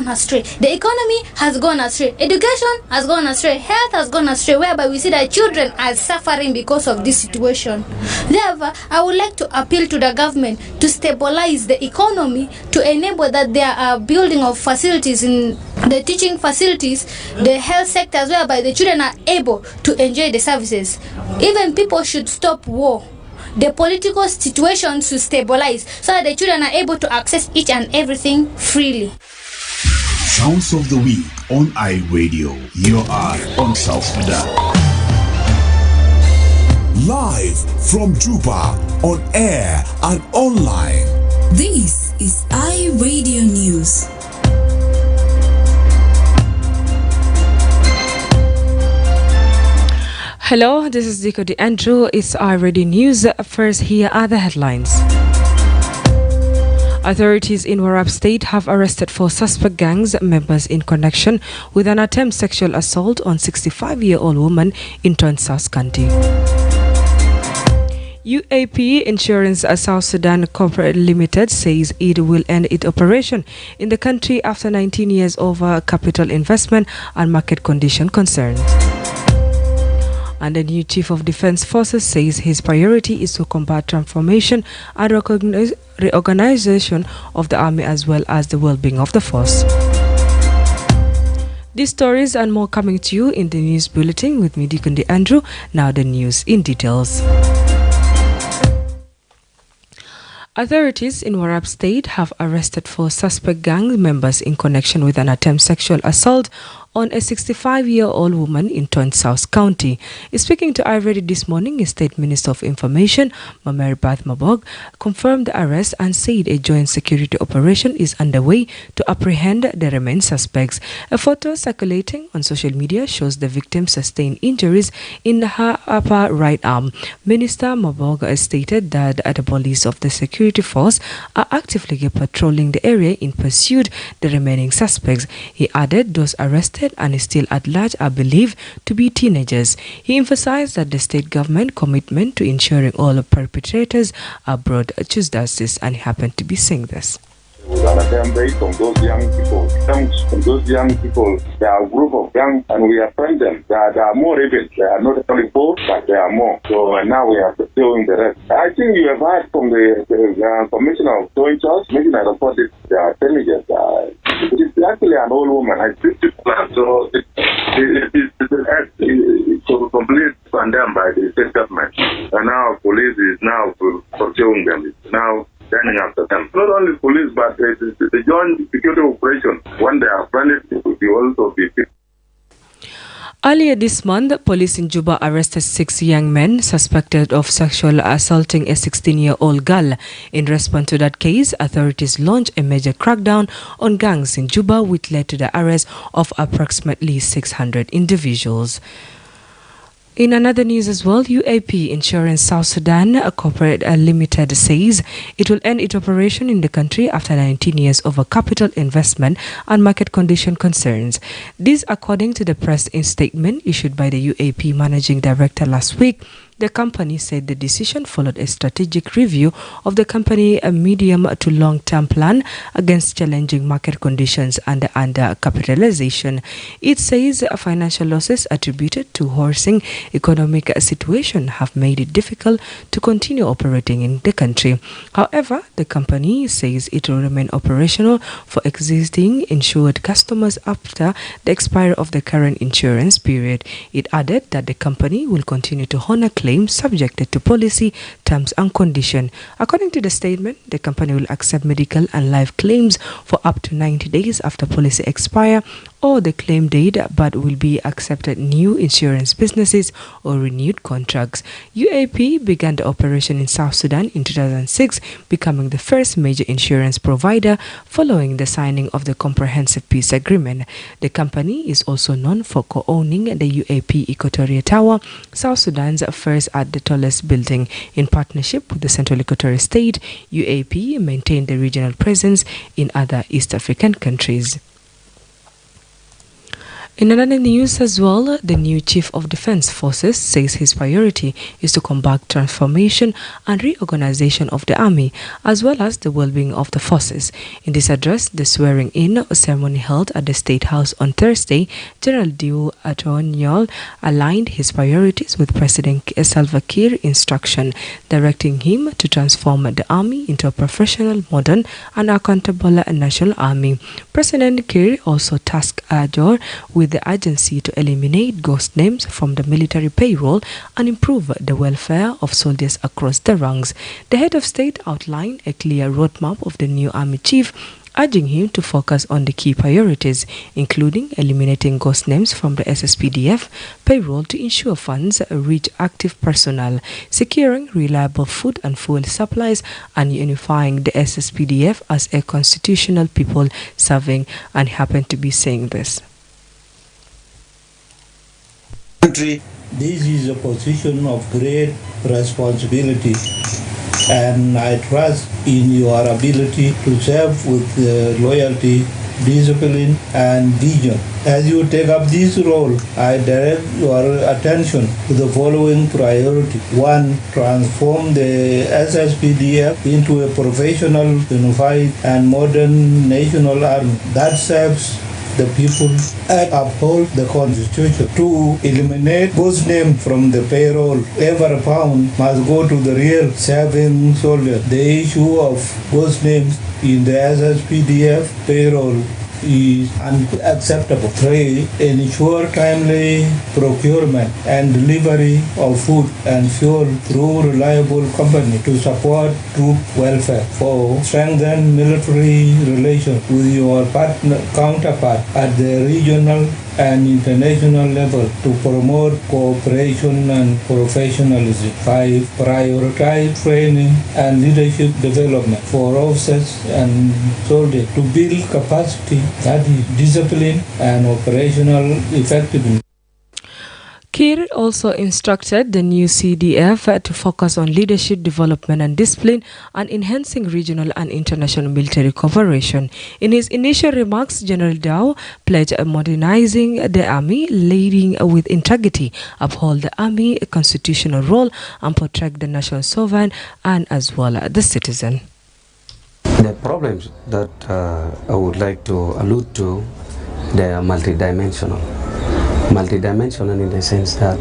gone astray. The economy has gone astray. Education has gone astray. Health has gone astray, whereby we see that children are suffering because of this situation. Therefore, I would like to appeal to the government to stabilize the economy, to enable that there are building of facilities in the teaching facilities, the health sectors, whereby the children are able to enjoy the services. Even people should stop war. The political situation should stabilize so that the children are able to access each and everything freely. Sounds of the Week on iRadio. You are on South Sudan. Live from Juba, on air and online. This is iRadio News. Hello, this is Zico De Andrew. It's iRadio News. First, here are the headlines. Authorities in Warab State have arrested 4 suspect gangs members in connection with an attempted sexual assault on 65-year-old woman in Tonsas County. UAP Insurance South Sudan Corporate Limited says it will end its operation in the country after 19 years over capital investment and market condition concerns. And the new Chief of Defense Forces says his priority is to combat transformation and reorganization of the army as well as the well-being of the force. These stories and more coming to you in the news bulletin with me, Deacon De Andrew. Now the news in details. Authorities in Warab State have arrested 4 suspect gang members in connection with an attempted sexual assault on a 65-year-old woman in Tonsas County. Speaking to iRadio this morning, State Minister of Information, Mamer Bath Mabog, confirmed the arrest and said a joint security operation is underway to apprehend the remaining suspects. A photo circulating on social media shows the victim sustained injuries in her upper right arm. Minister Mabog stated that the police of the security force are actively patrolling the area in pursuit of the remaining suspects. He added those arrested and still at large are believed to be teenagers. He emphasized that the state government commitment to ensuring all perpetrators are brought to justice, and he happened to be saying this. We are assembled from those young people. From those young people, there are a group of young, and we have friends them. There are more rebels. There are not only 4, but there are more. So now we are pursuing the rest. I think you have heard from the Commissioner of Joint Church, making a report that they are intelligent. It is actually an old woman. I think it's planned. So it is complete condemned by the state government. And now police is now pursuing them. It's now standing after them. Not only police, but the joint security operation. When they are friendly, it will also be fixed. Earlier this month, police in Juba arrested 6 young men suspected of sexual assaulting a 16-year-old girl. In response to that case, authorities launched a major crackdown on gangs in Juba, which led to the arrest of approximately 600 individuals. In another news as well, UAP Insurance South Sudan Corporate Limited says it will end its operation in the country after 19 years over capital investment and market condition concerns. This according to the press statement issued by the UAP Managing Director last week. The company said the decision followed a strategic review of the company's medium to long-term plan against challenging market conditions and undercapitalization. It says financial losses attributed to worsening economic situation have made it difficult to continue operating in the country. However, the company says it will remain operational for existing insured customers after the expiry of the current insurance period. It added that the company will continue to honor claims subjected to policy, terms and conditions. According to the statement, the company will accept medical and life claims for up to 90 days after policy expire or the claim date, but will be accepted new insurance businesses or renewed contracts. UAP began the operation in South Sudan in 2006, becoming the first major insurance provider following the signing of the Comprehensive Peace Agreement. The company is also known for co-owning the UAP Equatorial Tower, South Sudan's first at the tallest building. In partnership with the Central Equatorial State, UAP maintained the regional presence in other East African countries. In another news as well, the new Chief of Defense Forces says his priority is to combat transformation and reorganization of the army, as well as the well-being of the forces. In this address, the swearing-in ceremony held at the State House on Thursday, General Diu Atonyol aligned his priorities with President Salva Kiir's instruction, directing him to transform the army into a professional, modern, and accountable national army. President Kiir also tasked Ajor with the agency to eliminate ghost names from the military payroll and improve the welfare of soldiers across the ranks. The head of state outlined a clear roadmap of the new army chief, urging him to focus on the key priorities, including eliminating ghost names from the SSPDF payroll to ensure funds reach active personnel, securing reliable food and fuel supplies, and unifying the SSPDF as a constitutional people serving, and happened to be saying this. This is a position of great responsibility, and I trust in your ability to serve with loyalty, discipline, and vision. As you take up this role, I direct your attention to the following priority. 1. Transform the SSPDF into a professional, unified, and modern national army that serves the people and uphold the Constitution. 2. Eliminate ghost names from the payroll. Ever found must go to the real serving soldier. The issue of ghost names in the SSPDF payroll is unacceptable. 3. Ensure timely procurement and delivery of food and fuel through reliable company to support troop welfare. 4. Strengthen military relations with your counterpart at the regional and international level to promote cooperation and professionalism. 5. Prioritize training and leadership development for officers and soldiers to build capacity, that is, discipline and operational effectiveness. Kiir also instructed the new CDF to focus on leadership development and discipline and enhancing regional and international military cooperation. In his initial remarks, General Dow pledged modernizing the army, leading with integrity, uphold the army constitutional role, and protect the national sovereign and as well the citizen. The problems that I would like to allude to, they are multidimensional. Multidimensional in the sense that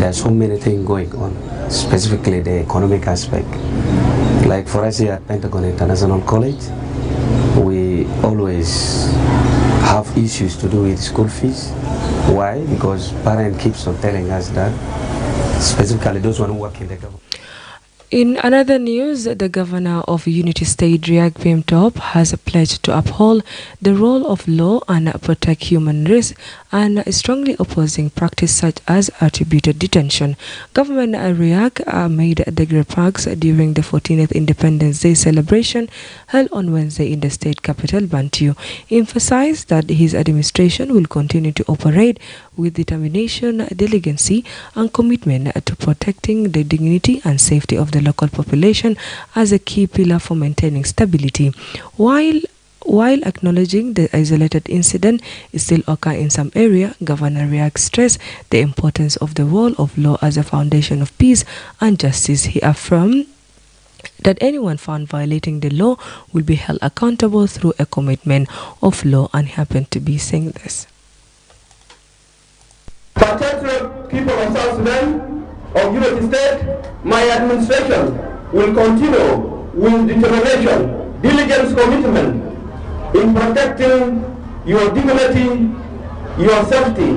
there are so many things going on, specifically the economic aspect. Like for us here at Pentagon International College, we always have issues to do with school fees. Why? Because parents keeps on telling us that, specifically those who work in the government. In another news, the governor of Unity State, Riek Pimtop, has pledged to uphold the rule of law and protect human rights, and is strongly opposing practice such as attributed detention. Governor Riek made the remarks during the 14th Independence Day celebration held on Wednesday in the state capital, Bantu. He emphasized that his administration will continue to operate with determination, diligence, and commitment to protecting the dignity and safety of the local population as a key pillar for maintaining stability. While acknowledging the isolated incident is still occurring in some area, Governor Riek stressed the importance of the role of law as a foundation of peace and justice. He affirmed that anyone found violating the law will be held accountable through a commitment of law, and happened to be saying this. Patriotic people of South Sudan, of Unity State, my administration will continue with determination, diligence, commitment in protecting your dignity, your safety,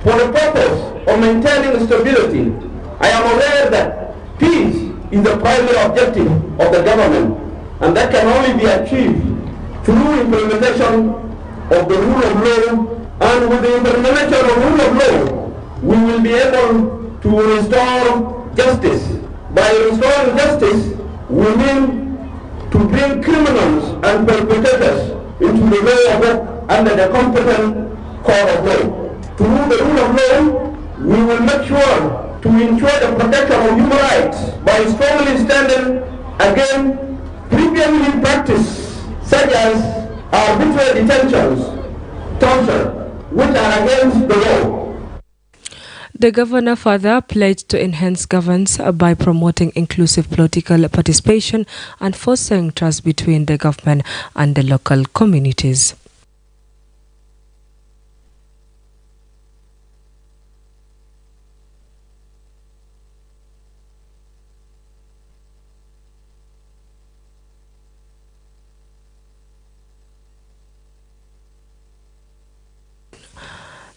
for the purpose of maintaining stability. I am aware that peace is the primary objective of the government, and that can only be achieved through implementation of the rule of law. And with the implementation of the rule of law, we will be able to restore justice. By restoring justice, we mean to bring criminals and perpetrators into the law of law under the competent court of law. Through the rule of law, we will make sure to ensure the protection of human rights by strongly standing against previously practiced such as arbitrary detentions, torture, which are against the law. The governor further pledged to enhance governance by promoting inclusive political participation and fostering trust between the government and the local communities.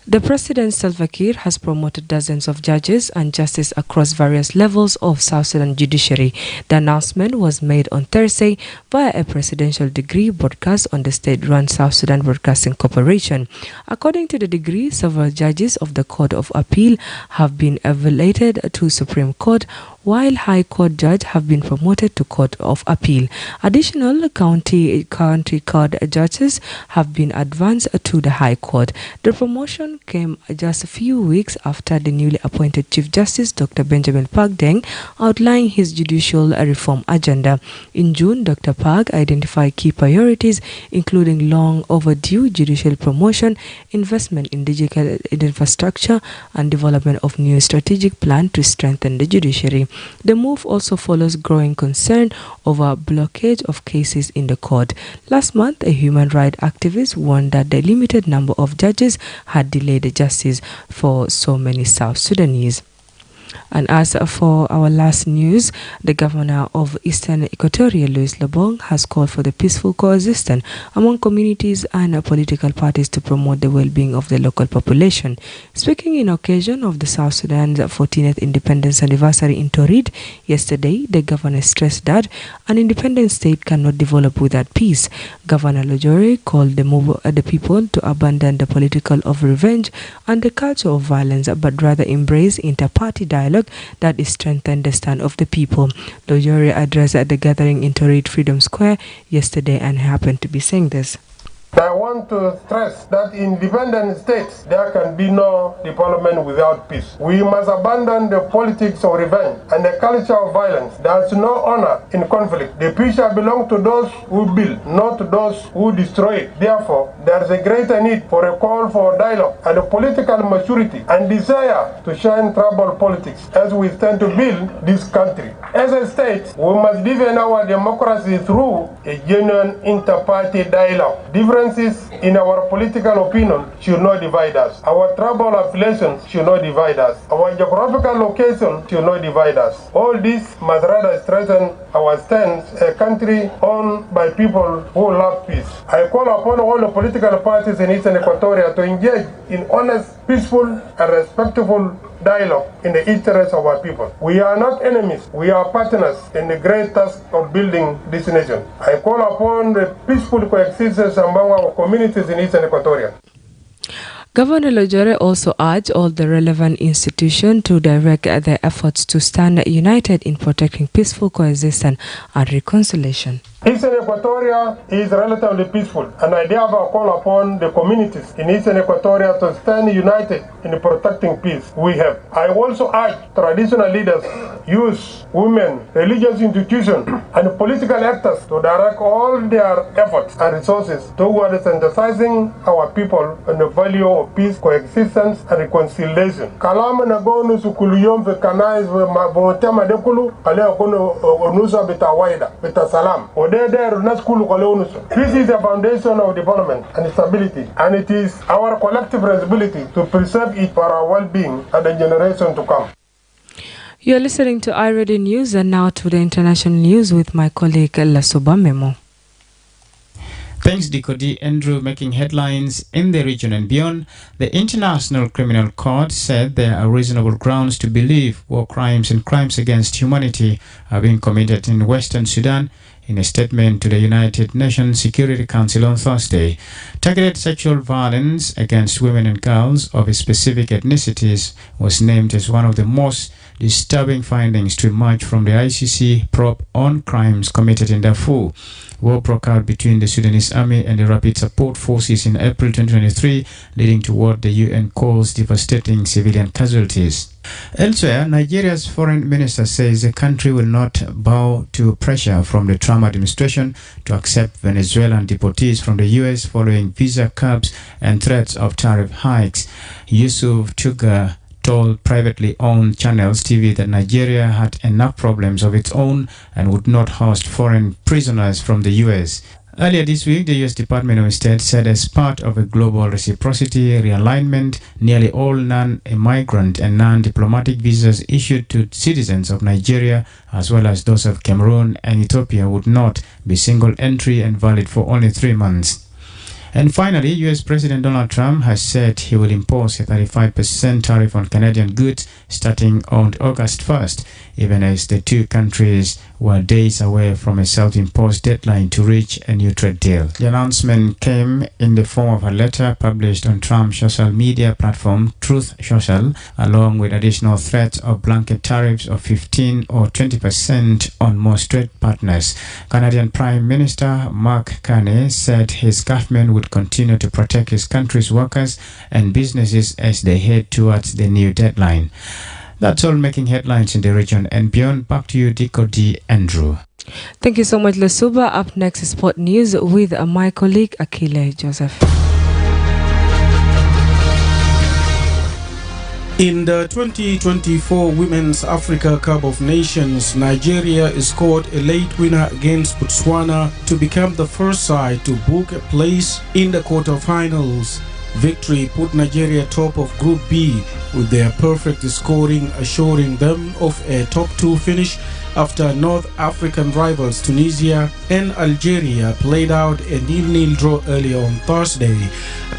The President Salva Kiir has promoted dozens of judges and justices across various levels of South Sudan judiciary. The announcement was made on Thursday via a presidential decree broadcast on the state-run South Sudan Broadcasting Corporation. According to the decree, several judges of the Court of Appeal have been elevated to Supreme Court, while High Court judges have been promoted to Court of Appeal. Additional county court judges have been advanced to the High Court. The promotion came just a few weeks after the newly appointed Chief Justice Dr. Benjamin Pagdeng outlined his judicial reform agenda. In June, Dr. Pag identified key priorities, including long overdue judicial promotion, investment in digital infrastructure, and development of new strategic plan to strengthen the judiciary. The move also follows growing concern over blockage of cases in the court. Last month, a human rights activist warned that the limited number of judges had delayed the justice for so many South Sudanese. And as for our last news, the governor of Eastern Equatoria, Louis Lebong, has called for the peaceful coexistence among communities and political parties to promote the well-being of the local population. Speaking in occasion of the South Sudan's 14th independence anniversary in Torit yesterday, the governor stressed that an independent state cannot develop without peace. Governor Lojore called the people to abandon the political of revenge and the culture of violence, but rather embrace inter-party dialogue that is strengthen the stand of the people. Lojore addressed at the gathering in Torit Freedom Square yesterday and happened to be saying this. I want to stress that in independent states, there can be no development without peace. We must abandon the politics of revenge and the culture of violence. There is no honor in conflict. The peace shall belong to those who build, not to those who destroy it. Therefore, there is a greater need for a call for dialogue and a political maturity and desire to shun troubled politics as we stand to build this country. As a state, we must deepen our democracy through a genuine inter-party dialogue. Differences in our political opinion should not divide us. Our tribal affiliations should not divide us. Our geographical location should not divide us. All this must rather strengthen our stance, a country owned by people who love peace. I call upon all the political parties in Eastern Equatoria to engage in honest, peaceful, and respectful dialogue in the interest of our people. We are not enemies, we are partners in the great task of building this nation. I call upon the peaceful coexistence among our communities in Eastern Equatoria. Governor Lojore also urged all the relevant institutions to direct their efforts to stand united in protecting peaceful coexistence and reconciliation. Eastern Equatoria is relatively peaceful, and I therefore call upon the communities in Eastern Equatoria to stand united in protecting peace we have. I also urge traditional leaders, youth, women, religious institutions, and political actors to direct all their efforts and resources towards emphasizing our people on the value of peace, coexistence, and reconciliation. Kalama na gonu sukuluyom ve kanais ve mabotema dekulu ale kono onusa bitawaida bitasalam. This is the foundation of development and stability, and it is our collective responsibility to preserve it for our well-being and the generation to come. You are listening to iRadio News, and now to the international news with my colleague Lasuba Memo. Thanks, Dikodi. Andrew, making headlines in the region and beyond. The International Criminal Court said there are reasonable grounds to believe war crimes and crimes against humanity are being committed in Western Sudan. In a statement to the United Nations Security Council on Thursday, targeted sexual violence against women and girls of specific ethnicities was named as one of the most disturbing findings to emerge from the ICC probe on crimes committed in Darfur. War broke out between the Sudanese army and the Rapid Support Forces in April 2023, leading to what the UN calls devastating civilian casualties. Elsewhere, Nigeria's foreign minister says the country will not bow to pressure from the Trump administration to accept Venezuelan deportees from the US following visa curbs and threats of tariff hikes. Yusuf Tuga told privately owned Channels TV that Nigeria had enough problems of its own and would not host foreign prisoners from the US. Earlier this week, the U.S. Department of State said as part of a global reciprocity realignment, nearly all non-immigrant and non-diplomatic visas issued to citizens of Nigeria, as well as those of Cameroon and Ethiopia, would not be single entry and valid for only 3 months. And finally, U.S. President Donald Trump has said he will impose a 35% tariff on Canadian goods starting on August 1st, even as the two countries were days away from a self-imposed deadline to reach a new trade deal. The announcement came in the form of a letter published on Trump's social media platform, Truth Social, along with additional threats of blanket tariffs of 15 or 20% on most trade partners. Canadian Prime Minister Mark Carney said his government would continue to protect his country's workers and businesses as they head towards the new deadline. That's all making headlines in the region and beyond. Back to you, Dico D. Andrew. Thank you so much, Lasuba. Up next is Sport News with my colleague Akile Joseph. In the 2024 Women's Africa Cup of Nations, Nigeria scored a late winner against Botswana to become the first side to book a place in the quarterfinals. Victory put Nigeria top of Group B, with their perfect scoring assuring them of a top 2 finish after North African rivals Tunisia and Algeria played out a 0-0 draw earlier on Thursday.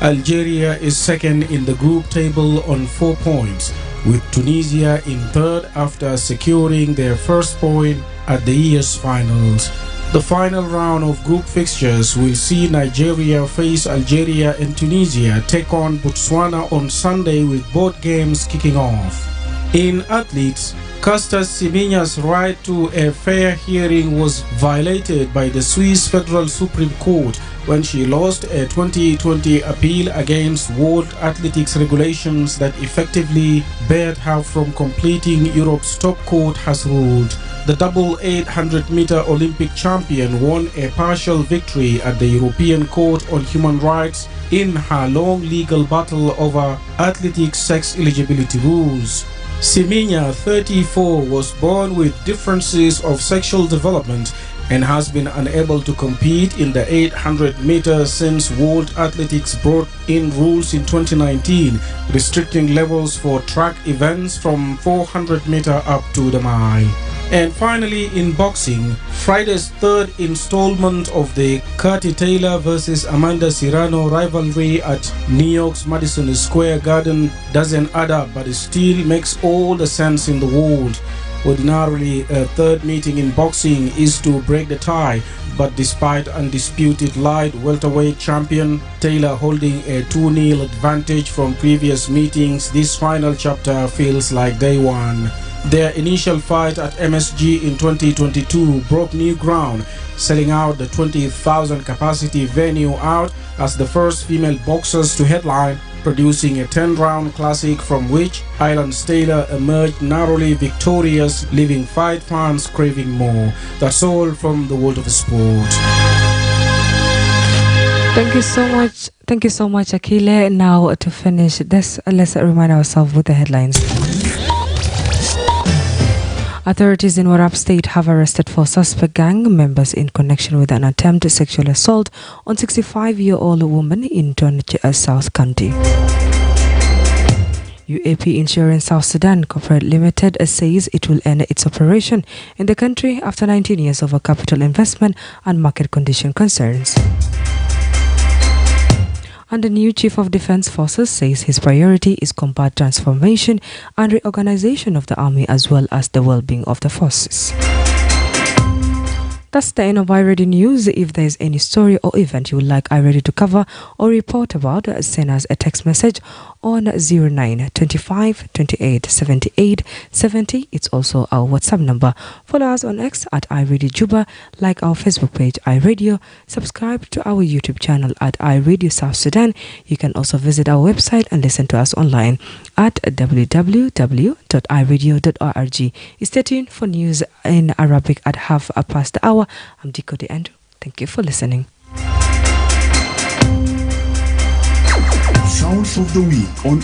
Algeria is second in the group table on 4 points, with Tunisia in third after securing their first point at the year's finals. The final round of group fixtures will see Nigeria face Algeria and Tunisia take on Botswana on Sunday, with both games kicking off. In athletics, Caster Semenya's right to a fair hearing was violated by the Swiss Federal Supreme Court when she lost a 2020 appeal against World Athletics regulations that effectively barred her from completing Europe's top court has ruled. The double 800-meter Olympic champion won a partial victory at the European Court on Human Rights in her long legal battle over athletics sex eligibility rules. Semenya, 34, was born with differences of sexual development and has been unable to compete in the 800 meters since World Athletics brought in rules in 2019, restricting levels for track events from 400 meter up to the mile. And finally, in boxing, Friday's third installment of the Katie Taylor vs Amanda Serrano rivalry at New York's Madison Square Garden doesn't add up, but it still makes all the sense in the world. Ordinarily, a third meeting in boxing is to break the tie, but despite undisputed light welterweight champion Taylor holding a 2-0 advantage from previous meetings, this final chapter feels like day one. Their initial fight at MSG in 2022 broke new ground, selling out the 20,000 capacity venue out as the first female boxers to headline, producing a 10-round classic from which Island's Taylor emerged narrowly victorious, leaving fight fans craving more. That's all from the world of sport. Thank you so much. Thank you so much, Akile. Now to finish this, let's remind ourselves with the headlines. Authorities in Warrap State have arrested 4 suspect gang members in connection with an attempted sexual assault on 65-year-old woman in Tonj, South County. UAP Insurance South Sudan Corporate Limited says it will end its operation in the country after 19 years of a capital investment and market condition concerns. And the new Chief of Defense Forces says his priority is combat transformation and reorganization of the army as well as the well-being of the forces. That's the end of iRadio News. If there's any story or event you would like iRadio to cover or report about, send us a text message on 0925 28 78 70. It's also our WhatsApp number. Follow us on X at iRadio Juba, like our Facebook page iRadio, subscribe to our YouTube channel at iRadio South Sudan. You can also visit our website and listen to us online at www.iradio.org. Stay tuned for news in Arabic at 1/2 the hour. I'm Dikodi Andrew. Thank you for listening. Sounds of the week on